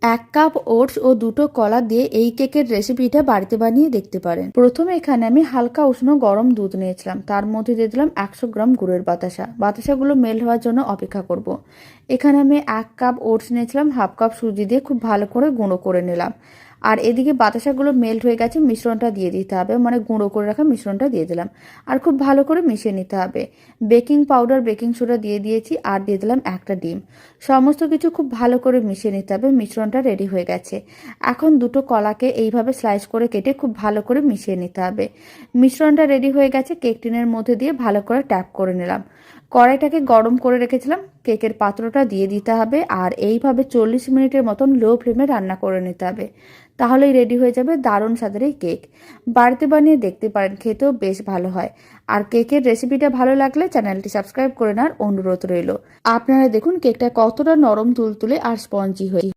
1 cup oats ও 2টো কলা দিয়ে এই কেকের রেসিপিটা বাড়িতে বানিয়ে দেখতে পারেন। প্রথমে এখানে আমি হালকা উষ্ণ গরম দুধ নিয়েছিলাম, তার মধ্যে দিয়ে দিলাম 100 গ্রাম গুড়ের বাতাসা। বাতাসাগুলো মেল্ট হওয়ার জন্য অপেক্ষা করব। এখানে আমি 1 কাপ ওটস নিয়েছিলাম, হাফ কাপ সুজি দিয়ে খুব ভালো করে গুঁড়ো করে নিলাম। আর এদিকে বাতাসাগুলো মেল্ট হয়ে গেছে, মিশ্রণটা দিয়ে দিতে হবে, মানে গুঁড়ো করে রাখা মিশ্রণটা দিয়ে দিলাম। আর খুব ভালো করে মিশিয়ে নিতে হবে। বেকিং পাউডার, বেকিং সোডা দিয়ে দিয়েছি, আর দিয়ে দিলাম একটা ডিম। সমস্ত কিছু খুব ভালো করে মিশিয়ে নিতে হবে। মিশ্রণটা রেডি হয়ে গেছে। এখন 2টো কলাকে এইভাবে স্লাইস করে কেটে খুব ভালো করে মিশিয়ে নিতে হবে। মিশ্রণটা রেডি হয়ে গেছে, কেক টিনের মধ্যে দিয়ে ভালো করে ট্যাপ করে নিলাম। কড়াইটাকে গরম করে রেখেছিলাম, কেকের পাত্রটা দিয়ে দিতে হবে, আর এইভাবে 40 মিনিটের মতন লো ফ্লেমে রান্না করে নিতে হবে। তাহলেই রেডি হয়ে যাবে দারুণ স্বাদের এই কেক। বাড়িতে বানিয়ে দেখতে পারেন, খেতেও বেশ ভালো হয়। আর কেকের রেসিপিটা ভালো লাগলে চ্যানেলটি সাবস্ক্রাইব করে নেওয়ার অনুরোধ রইল। আপনারা দেখুন কেকটা কতটা নরম তুলতুলে আর স্পঞ্জি হয়ে।